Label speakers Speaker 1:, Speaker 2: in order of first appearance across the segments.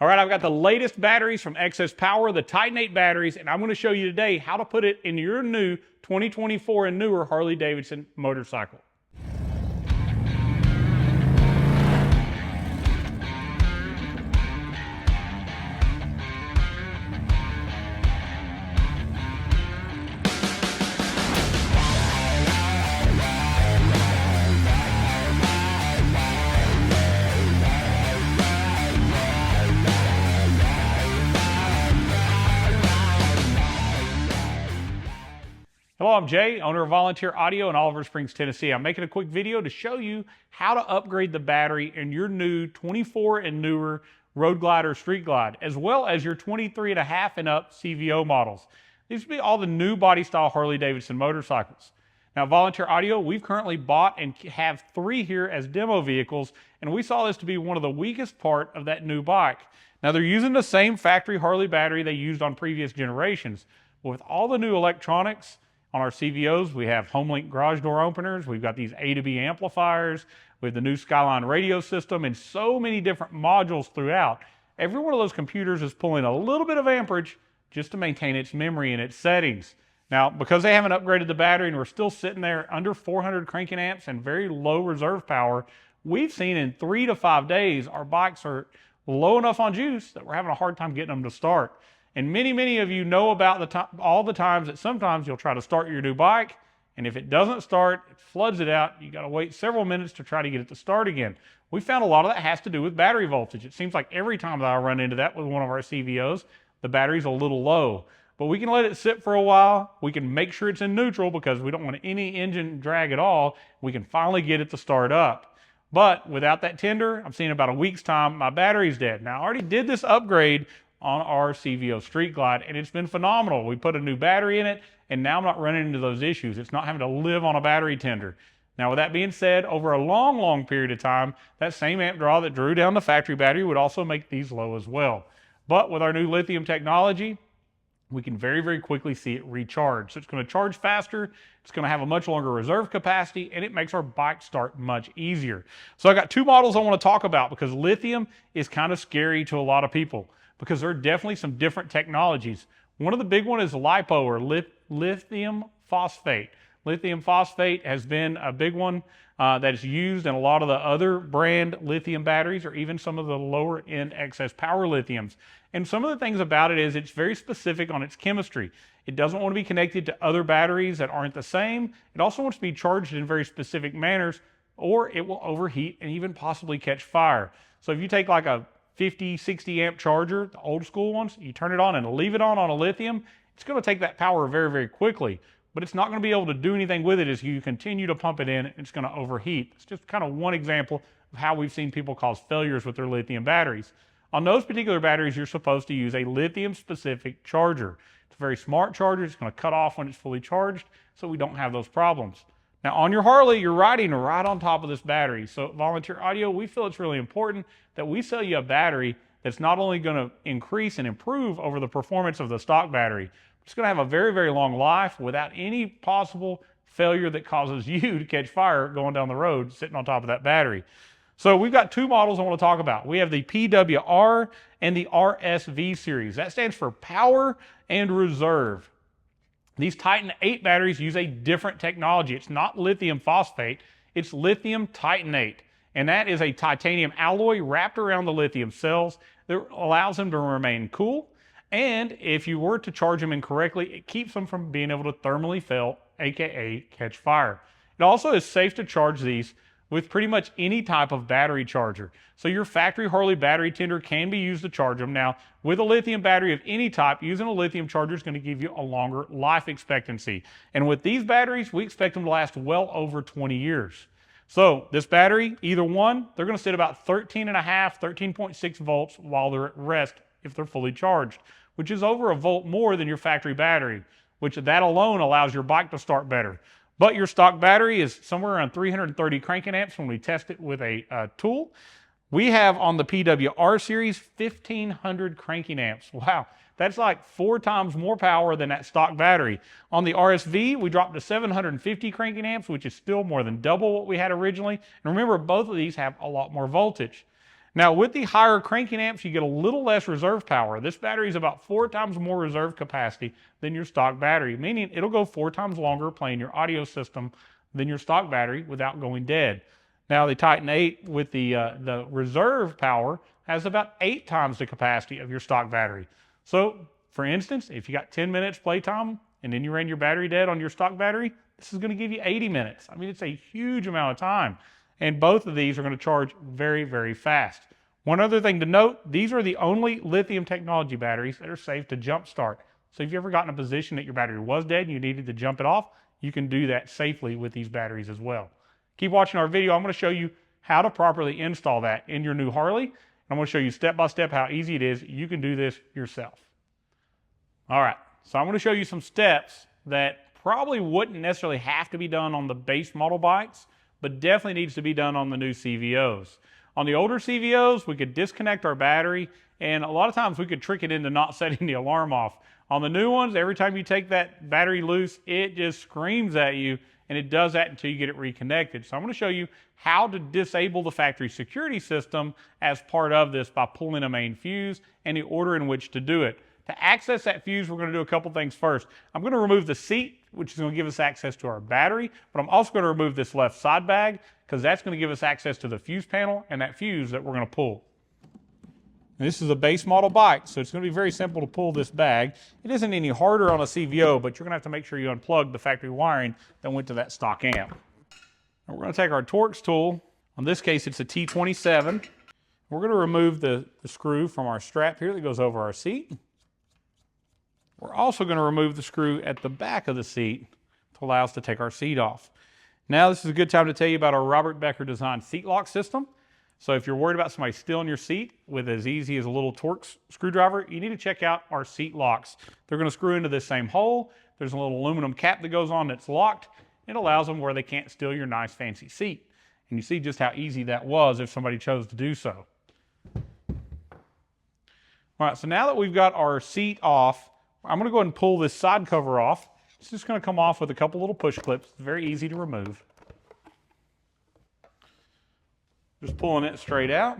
Speaker 1: All right, I've got the latest batteries from XS Power, the Titanate batteries, and I'm going to show you today how to put it in your new 2024 and newer Harley Davidson motorcycle. Hello, I'm Jay, owner of Volunteer Audio in Oliver Springs, Tennessee. I'm making a quick video to show you how to upgrade the battery in your new 24 and newer Road Glide or Street Glide, as well as your 23.5 and up CVO models. These would be all the new body style Harley Davidson motorcycles. Now, Volunteer Audio, we've currently bought and have 3 here as demo vehicles, and we saw this to be one of the weakest part of that new bike. Now, they're using the same factory Harley battery they used on previous generations, but with all the new electronics, on our CVOs, we have HomeLink garage door openers, we've got these A to B amplifiers, we have the new Skyline radio system, and so many different modules throughout. Every one of those computers is pulling a little bit of amperage just to maintain its memory and its settings. Now, because they haven't upgraded the battery and we're still sitting there under 400 cranking amps and very low reserve power, we've seen in 3 to 5 days, our bikes are low enough on juice that we're having a hard time getting them to start. And many of you know about all the times that sometimes you'll try to start your new bike, and if it doesn't start, it floods it out. You got to wait several minutes to try to get it to start again. We found a lot of that has to do with battery voltage. It seems like every time that I run into that with one of our CVOs, the battery's a little low. But we can let it sit for a while. We can make sure it's in neutral because we don't want any engine drag at all. We can finally get it to start up. But without that tender, I'm seeing about a week's time, my battery's dead. Now, I already did this upgrade on our CVO Street Glide, and it's been phenomenal. We put a new battery in it, and now I'm not running into those issues. It's not having to live on a battery tender. Now, with that being said, over a long period of time, that same amp draw that drew down the factory battery would also make these low as well. But with our new lithium technology, we can very quickly see it recharge. So it's going to charge faster, it's going to have a much longer reserve capacity, and it makes our bike start much easier. So I got 2 models I want to talk about because lithium is kind of scary to a lot of people, because there are definitely some different technologies. One of the big ones is LiPo, or lithium phosphate. Lithium phosphate has been a big one that is used in a lot of the other brand lithium batteries, or even some of the lower end XS Power lithiums. And some of the things about it is it's very specific on its chemistry. It doesn't want to be connected to other batteries that aren't the same. It also wants to be charged in very specific manners, or it will overheat and even possibly catch fire. So if you take like a 50, 60 amp charger, the old school ones, you turn it on and leave it on a lithium, it's going to take that power very quickly, but it's not going to be able to do anything with it as you continue to pump it in. It's going to overheat. It's just kind of one example of how we've seen people cause failures with their lithium batteries. On those particular batteries, you're supposed to use a lithium specific charger. It's a very smart charger. It's going to cut off when it's fully charged, so we don't have those problems. Now, on your Harley, you're riding right on top of this battery. So at Volunteer Audio, we feel it's really important that we sell you a battery that's not only going to increase and improve over the performance of the stock battery, it's going to have a very long life without any possible failure that causes you to catch fire going down the road sitting on top of that battery. So we've got 2 models I want to talk about. We have the PWR and the RSV series. That stands for Power and Reserve. These Titan8 batteries use a different technology. It's not lithium phosphate, it's lithium titanate. And that is a titanium alloy wrapped around the lithium cells that allows them to remain cool. And if you were to charge them incorrectly, it keeps them from being able to thermally fail, aka catch fire. It also is safe to charge these with pretty much any type of battery charger. So your factory Harley battery tender can be used to charge them. Now, with a lithium battery of any type, using a lithium charger is going to give you a longer life expectancy. And with these batteries, we expect them to last well over 20 years. So this battery, either one, they're going to sit about 13.5, 13.6 volts while they're at rest if they're fully charged, which is over a volt more than your factory battery, which that alone allows your bike to start better. But your stock battery is somewhere around 330 cranking amps when we test it with a tool. We have on the PWR series 1,500 cranking amps. Wow, that's like 4 times more power than that stock battery. On the RSV, we dropped to 750 cranking amps, which is still more than double what we had originally. And remember, both of these have a lot more voltage. Now with the higher cranking amps, you get a little less reserve power. This battery is about 4 times more reserve capacity than your stock battery, meaning it'll go 4 times longer playing your audio system than your stock battery without going dead. Now the Titan 8 with the reserve power has about 8 times the capacity of your stock battery. So for instance, if you got 10 minutes playtime and then you ran your battery dead on your stock battery, this is going to give you 80 minutes. I mean, it's a huge amount of time. And both of these are going to charge very, very fast. One other thing to note, these are the only lithium technology batteries that are safe to jump start. So if you ever got in a position that your battery was dead and you needed to jump it off, you can do that safely with these batteries as well. Keep watching our video. I'm going to show you how to properly install that in your new Harley. I'm going to show you step by step how easy it is. You can do this yourself. All right, so I'm going to show you some steps that probably wouldn't necessarily have to be done on the base model bikes, but definitely needs to be done on the new CVOs. On the older CVOs, we could disconnect our battery, and a lot of times we could trick it into not setting the alarm off. On the new ones, every time you take that battery loose, it just screams at you, and it does that until you get it reconnected. So I'm going to show you how to disable the factory security system as part of this by pulling a main fuse and the order in which to do it. To access that fuse, we're going to do a couple things first. I'm going to remove the seat, which is going to give us access to our battery, but I'm also going to remove this left side bag because that's going to give us access to the fuse panel and that fuse that we're going to pull. And this is a base model bike, so it's going to be very simple to pull this bag. It isn't any harder on a CVO, but you're going to have to make sure you unplug the factory wiring that went to that stock amp. And we're going to take our Torx tool. In this case, it's a T27. We're going to remove the screw from our strap here that goes over our seat. We're also going to remove the screw at the back of the seat to allow us to take our seat off. Now this is a good time to tell you about our Robert Becker designed seat lock system. So if you're worried about somebody stealing your seat with as easy as a little Torx screwdriver, you need to check out our seat locks. They're going to screw into this same hole. There's a little aluminum cap that goes on that's locked. It allows them where they can't steal your nice fancy seat. And you see just how easy that was if somebody chose to do so. All right, so now that we've got our seat off, I'm going to go ahead and pull this side cover off. It's just going to come off with a couple little push clips. It's very easy to remove. Just pulling it straight out.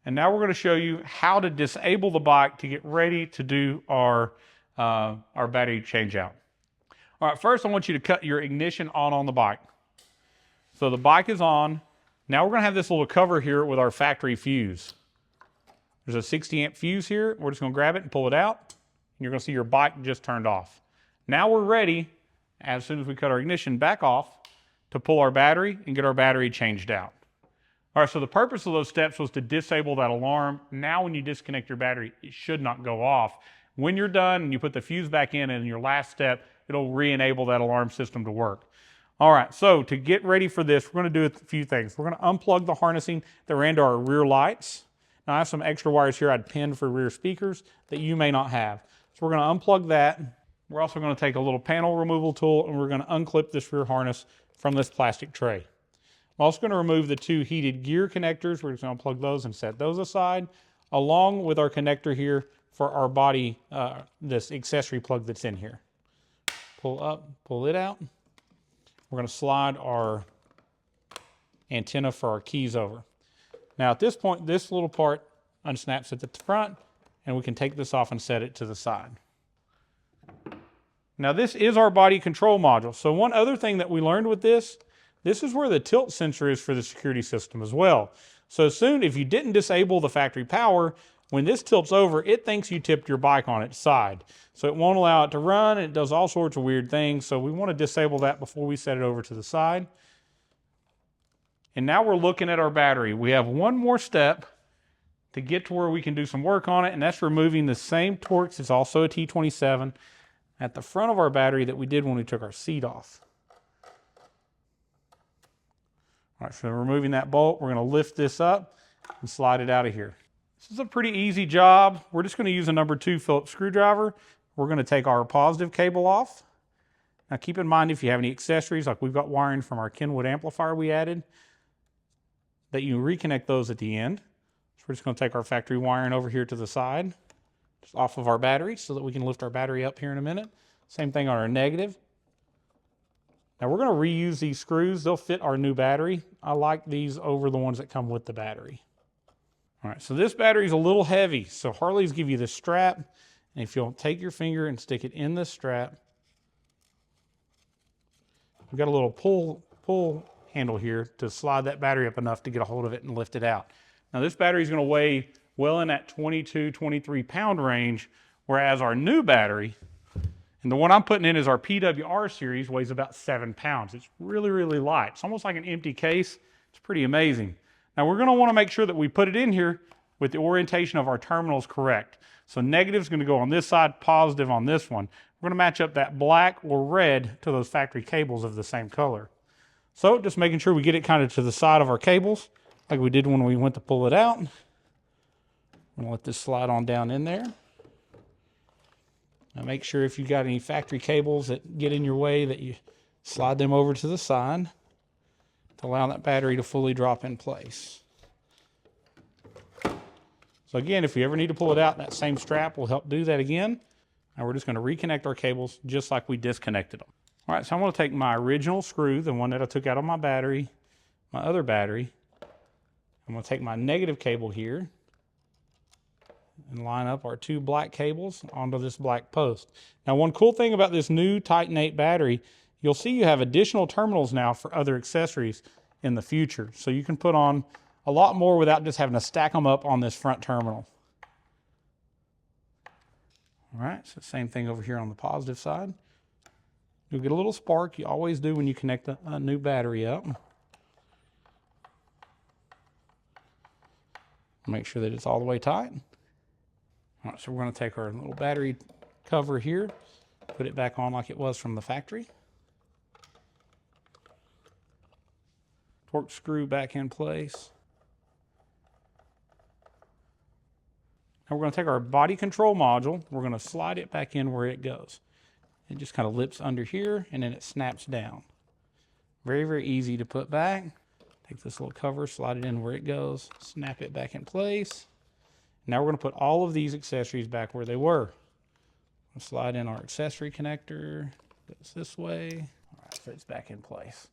Speaker 1: And now we're going to show you how to disable the bike to get ready to do our battery change out. All right, first I want you to cut your ignition on the bike. So the bike is on. Now we're going to have this little cover here with our factory fuse. There's a 60 amp fuse here. We're just going to grab it and pull it out. And you're going to see your bike just turned off. Now we're ready, as soon as we cut our ignition back off, to pull our battery and get our battery changed out. All right, so the purpose of those steps was to disable that alarm. Now when you disconnect your battery, it should not go off. When you're done and you put the fuse back in your last step, it'll re-enable that alarm system to work. All right, so to get ready for this, we're going to do a few things. We're going to unplug the harnessing that ran to our rear lights. Now I have some extra wires here I'd pinned for rear speakers that you may not have. So we're going to unplug that. We're also going to take a little panel removal tool and we're going to unclip this rear harness from this plastic tray. I'm also going to remove the 2 heated gear connectors. We're just going to plug those and set those aside, along with our connector here for our body, this accessory plug that's in here. Pull up, pull it out. We're going to slide our antenna for our keys over. Now at this point, this little part unsnaps at the front, and we can take this off and set it to the side. Now this is our body control module. So one other thing that we learned with this is where the tilt sensor is for the security system as well. So soon, if you didn't disable the factory power, when this tilts over, it thinks you tipped your bike on its side. So it won't allow it to run. It does all sorts of weird things. So we want to disable that before we set it over to the side. And now we're looking at our battery. We have one more step to get to where we can do some work on it, and that's removing the same Torx. It's also a T27 at the front of our battery that we did when we took our seat off. All right, so removing that bolt, we're going to lift this up and slide it out of here. This is a pretty easy job. We're just going to use a number 2 Phillips screwdriver. We're going to take our positive cable off. Now keep in mind, if you have any accessories, like we've got wiring from our Kenwood amplifier we added, that you reconnect those at the end. So we're just going to take our factory wiring over here to the side, just off of our battery, so that we can lift our battery up here in a minute. Same thing on our negative. Now we're going to reuse these screws. They'll fit our new battery. I like these over the ones that come with the battery. All right, so this battery is a little heavy. So Harleys give you this strap, and if you'll take your finger and stick it in this strap, we've got a little pull handle here to slide that battery up enough to get a hold of it and lift it out. Now this battery is going to weigh well in that 22, 23 pound range, whereas our new battery, and the one I'm putting in is our PWR series, weighs about 7 pounds. It's really, really light. It's almost like an empty case. It's pretty amazing. Now we're going to want to make sure that we put it in here with the orientation of our terminals correct. So negative is going to go on this side, positive on this one. We're going to match up that black or red to those factory cables of the same color. So just making sure we get it kind of to the side of our cables, like we did when we went to pull it out. I'm going to let this slide on down in there. Now make sure if you've got any factory cables that get in your way that you slide them over to the side to allow that battery to fully drop in place. So again, if we ever need to pull it out, that same strap will help do that again. Now we're just going to reconnect our cables just like we disconnected them. All right, so I'm going to take my original screw, the one that I took out of my battery, my other battery. I'm going to take my negative cable here and line up our 2 black cables onto this black post. Now one cool thing about this new Titanate battery, you'll see you have additional terminals now for other accessories in the future. So you can put on a lot more without just having to stack them up on this front terminal. All right, so same thing over here on the positive side. You'll get a little spark. You always do when you connect a new battery up. Make sure that it's all the way tight. All right, so we're going to take our little battery cover here, put it back on like it was from the factory. Torque screw back in place. Now we're going to take our body control module. We're going to slide it back in where it goes. It just kind of lips under here and then it snaps down. Very, very easy to put back. Take this little cover, slide it in where it goes, snap it back in place. Now we're going to put all of these accessories back where they were. We'll slide in our accessory connector, goes this way. All right, so it's back in place.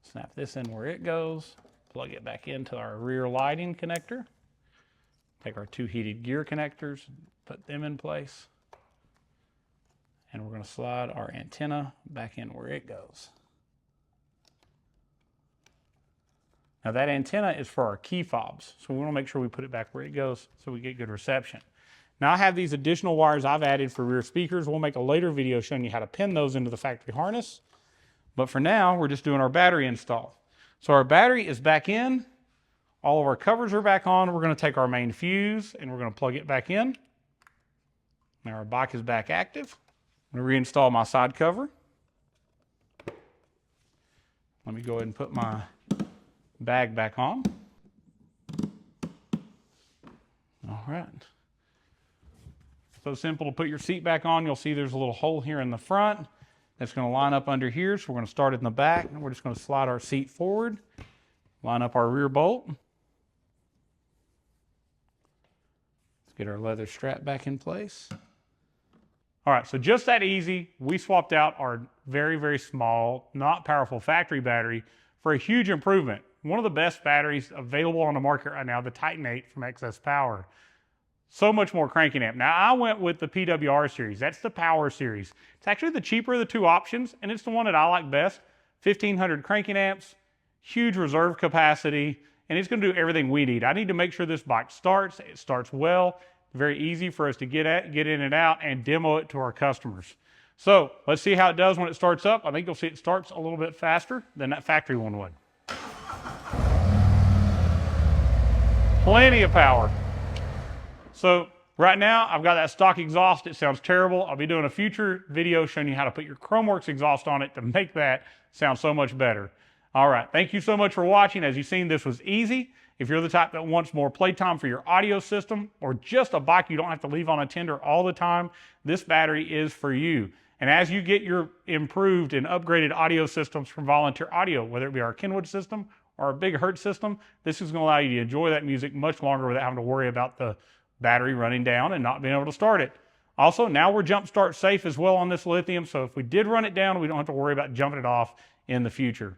Speaker 1: Snap this in where it goes, plug it back into our rear lighting connector. Take our 2 heated gear connectors, put them in place. And we're going to slide our antenna back in where it goes. Now that antenna is for our key fobs, so we want to make sure we put it back where it goes so we get good reception. Now I have these additional wires I've added for rear speakers. We'll make a later video showing you how to pin those into the factory harness. But for now, we're just doing our battery install. So our battery is back in. All of our covers are back on. We're going to take our main fuse and we're going to plug it back in. Now our bike is back active. I'm going to reinstall my side cover. Let me go ahead and put my bag back on. All right. So simple to put your seat back on. You'll see there's a little hole here in the front that's going to line up under here. So we're going to start it in the back and we're just going to slide our seat forward, line up our rear bolt. Let's get our leather strap back in place. All right, so just that easy, we swapped out our very, very small, not powerful factory battery for a huge improvement. One of the best batteries available on the market right now, the Titanate from XS Power. So much more cranking amp. Now I went with the PWR series. That's the power series. It's actually the cheaper of the 2 options, and it's the one that I like best. 1500 cranking amps, huge reserve capacity, and it's going to do everything we need. I need to make sure this bike starts. It starts well. Very easy for us to get in and out and demo it to our customers. So let's see how it does when it starts up. I think you'll see it starts a little bit faster than that factory one would. Plenty of power. So right now I've got that stock exhaust. It sounds terrible. I'll be doing a future video showing you how to put your Chromeworks exhaust on it to make that sound so much better. All right, thank you so much for watching. As you've seen, this was easy. If you're the type that wants more playtime for your audio system or just a bike you don't have to leave on a tender all the time, this battery is for you. And as you get your improved and upgraded audio systems from Volunteer Audio, whether it be our Kenwood system or our Big Hertz system, this is going to allow you to enjoy that music much longer without having to worry about the battery running down and not being able to start it. Also, now we're jump start safe as well on this lithium, so if we did run it down, we don't have to worry about jumping it off in the future.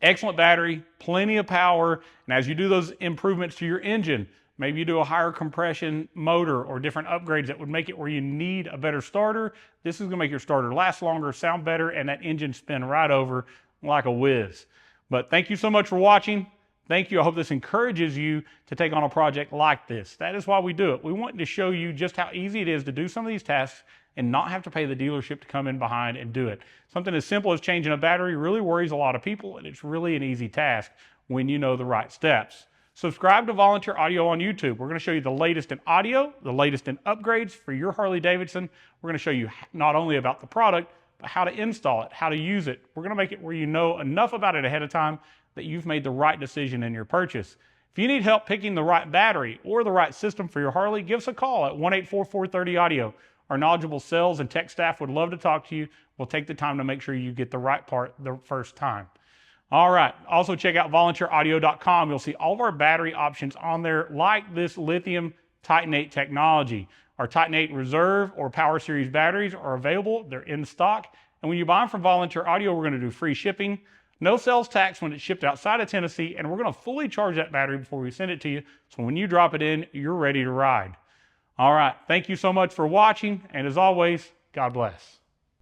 Speaker 1: Excellent battery, plenty of power, and as you do those improvements to your engine, maybe you do a higher compression motor or different upgrades that would make it where you need a better starter. This is gonna make your starter last longer, sound better, and that engine spin right over like a whiz. But thank you so much for watching. Thank you. I hope this encourages you to take on a project like this. That is why we do it. We want to show you just how easy it is to do some of these tasks and not have to pay the dealership to come in behind and do it. Something as simple as changing a battery really worries a lot of people, and it's really an easy task when you know the right steps. Subscribe to Volunteer Audio on YouTube. We're going to show you the latest in audio, the latest in upgrades for your Harley Davidson. We're going to show you not only about the product, but how to install it, how to use it. We're going to make it where you know enough about it ahead of time that you've made the right decision in your purchase. If you need help picking the right battery or the right system for your Harley, give us a call at 1-844-30-AUDIO. Our knowledgeable sales and tech staff would love to talk to you. We'll take the time to make sure you get the right part the first time. All right, also check out volunteeraudio.com. You'll see all of our battery options on there, like this Lithium Titanate technology. Our Titanate Reserve or Power Series batteries are available. They're in stock. And when you buy them from Volunteer Audio, we're going to do free shipping. No sales tax when it's shipped outside of Tennessee, and we're going to fully charge that battery before we send it to you. So when you drop it in, you're ready to ride. All right, thank you so much for watching, and as always, God bless.